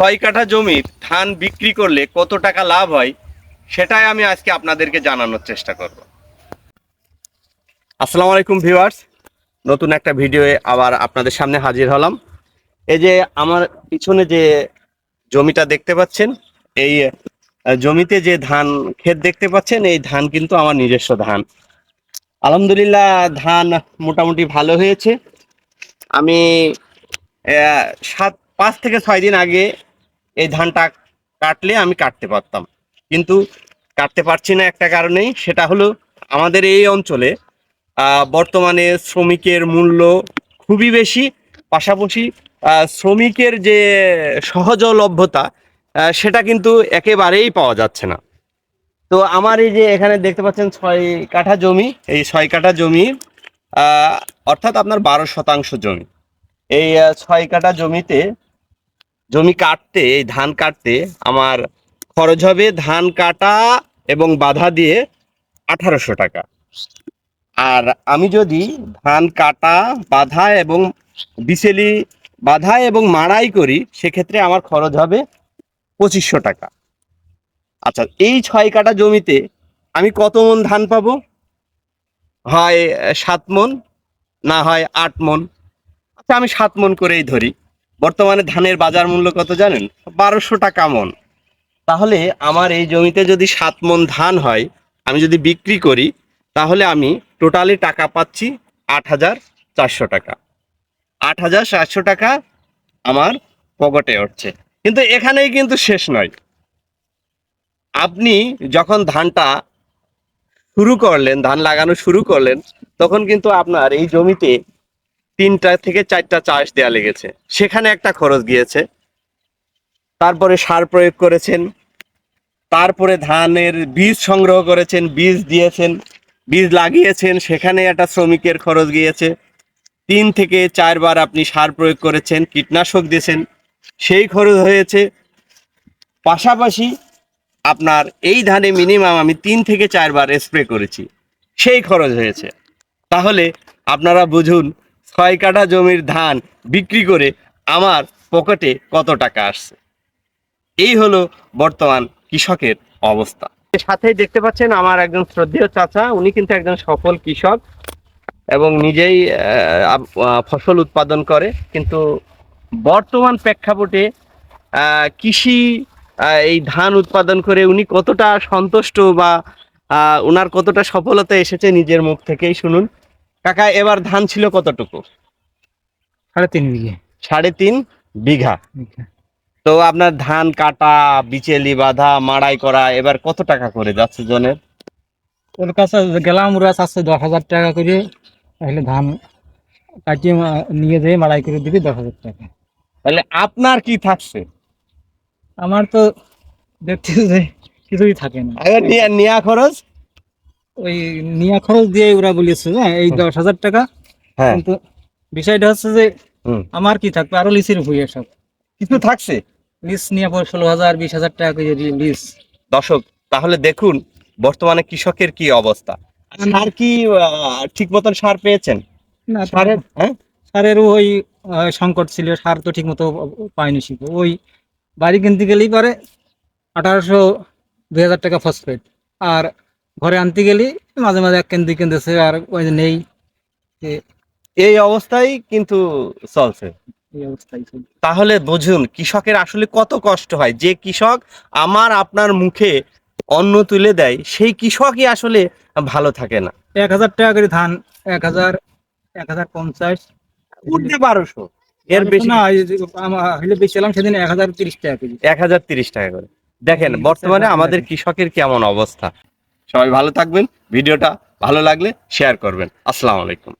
6 কাঠা জমির ধান বিক্রি করলে কত টাকা লাভ হয় সেটাই আমি আজকে আপনাদেরকে জানানোর চেষ্টা করব। আসসালামু আলাইকুম ভিউয়ার্স, নতুন একটা ভিডিওয়ে আবার আপনাদের সামনে হাজির হলাম। এই যে আমার পিছনে যে জমিটা দেখতে পাচ্ছেন, এই জমিতে যে ধান ক্ষেত দেখতে পাচ্ছেন, এই ধান কিন্তু আমার নিজস্ব ধান। আলহামদুলিল্লাহ ধান মোটামুটি ভালো হয়েছে। আমি 5 থেকে 6 দিন আগে এই ধানটা কাটলে আমি কাটতে পারতাম, কিন্তু কাটতে পারছি না একটা কারণেই, সেটা হলো আমাদের এই অঞ্চলে বর্তমানে শ্রমিকের মূল্য খুবই বেশি, পাশাপাশি শ্রমিকের যে সহজলভ্যতা সেটা কিন্তু একেবারেই পাওয়া যাচ্ছে না। তো আমার এই যে এখানে দেখতে পাচ্ছেন 6 কাঠা জমি, এই 6 কাঠা জমি অর্থাৎ আপনার 12% জমি। এই 6 কাঠা জমিতে জমি কাটতে, এই ধান কাটতে আমার খরচ হবে ধান কাটা এবং বাধা দিয়ে 1800 টাকা। আর আমি যদি ধান কাটা, বাধা এবং বিচেলি বাধা এবং মাড়াই করি, সেক্ষেত্রে আমার খরচ হবে 2500 টাকা। আচ্ছা, এই 6 কাঠা জমিতে আমি কত মন ধান পাবো? হয় 7 মন, না হয় 8 মন। আচ্ছা, আমি 7 মন করেই ধরি। বর্তমানে ধানের বাজার মূল্য কত জানেন? 1200 টাকা মন। তাহলে আমার এই জমিতে যদি 7 মন ধান হয়, আমি যদি বিক্রি করি, তাহলে আমি টোটালি টাকা পাচ্ছি 8400 টাকা। 8400 টাকা আমার পকেটে উঠছে। কিন্তু এখানেই কিন্তু শেষ নয়। আপনি যখন ধানটা শুরু করলেন, ধান লাগানো শুরু করলেন, তখন কিন্তু আপনার এই জমিতে 3টা থেকে 4টা চাষ দেয়া লেগেছে, সেখানে একটা খরচ গিয়েছে। তারপরে সার প্রয়োগ করেছেন, তারপরে ধানের বীজ সংগ্রহ করেছেন, বীজ দিয়েছেন, বীজ লাগিয়েছেন, সেখানে একটা শ্রমিকের খরচ গিয়েছে। 3 থেকে 4 বার আপনি সার প্রয়োগ করেছেন, কীটনাশক দিয়েছেন, সেই খরচ হয়েছে। পাশাপাশি আপনার এই ধানে মিনিমাম আমি 3 থেকে 4 বার স্প্রে করেছি, সেই খরচ হয়েছে। তাহলে আপনারা বুঝুন 6 কাঠা জমির ধান বিক্রি করে আমার পকেটে কত টাকা আসছে। এই হলো বর্তমান কৃষকের অবস্থা। সাথেই দেখতে পাচ্ছেন আমার একজন শ্রদ্ধেয় চাচা, উনি কিন্তু একজন সফল কৃষক এবং নিজেই ফসল উৎপাদন করে। কিন্তু বর্তমান প্রেক্ষাপটে কৃষি এই ধান উৎপাদন করে উনি কতটা সন্তুষ্ট বা ওনার কতটা সফলতা এসেছে নিজের মুখ থেকেই শুনুন। কাকা, এবার ধান ছিল কতটুকু? 3.5 বিঘে। 3.5 বিঘা। তো আপনার ধান কাটা, বিচেলি বাঁধা, মাড়াই করা এবার কত টাকা করে যাচ্ছে জনের? ওর কাছে গেলাম, ওরা চাচ্ছে 10,000 টাকা করে, তাহলে ধান কাটিয়ে নিয়ে যেয়ে মাড়াই করে দিবি 10,000 টাকা। তাহলে আপনার কি থাকছে? আমার তো দেখছি যে কিছুই থাকে না। আবার নিয়া খরচ? ওই নিয়া খরচ দিয়ে ওরা বলেছে যে এই 10,000 টাকা, হ্যাঁ, কিন্তু বিষয়টা হচ্ছে যে আমার কি থাকবে, আরো লিসের ভুইয়া সব কিছু থাকছে। লিস নিয়ে পর 16,000 20,000 টাকা করে লিস। দর্শক, তাহলে দেখুন বর্তমানে কৃষকের কি অবস্থা। সার কি ঠিক মতন সার পেয়েছেন? না, সারের সারেরও ওই সংকট ছিল, সার তো ঠিক মতো পাইনি। শিখো ওই বাড়ি কিনতে গেলেই পারে 1800-2000 টাকা ফসফেট, আর ঘরে আনতে গেলে মাঝে মাঝে 1 কেন্দ্রে কিনতেছে, আর ওই যে নেই, এই অবস্থায় কিন্তু চলছে। এই অবস্থায় চলছে। তাহলে বুঝুন কৃষকের আসলে কত কষ্ট হয়। যে কৃষক আমার আপনার মুখে অন্ন তুলে দেয়, সেই কৃষকই আসলে ভালো থাকে না। 1,000 টাকা করে ধান, 1,050 উঠতে 1200, এর বেশি না, হইলে বেচলাম সেদিন 1,030 টাকা কেজি। 1030 টাকা করে। দেখেন বর্তমানে আমাদের কৃষকের কেমন অবস্থা। সবাই ভালো থাকবেন, ভিডিওটা ভালো লাগলে শেয়ার করবেন। আসসালামু আলাইকুম।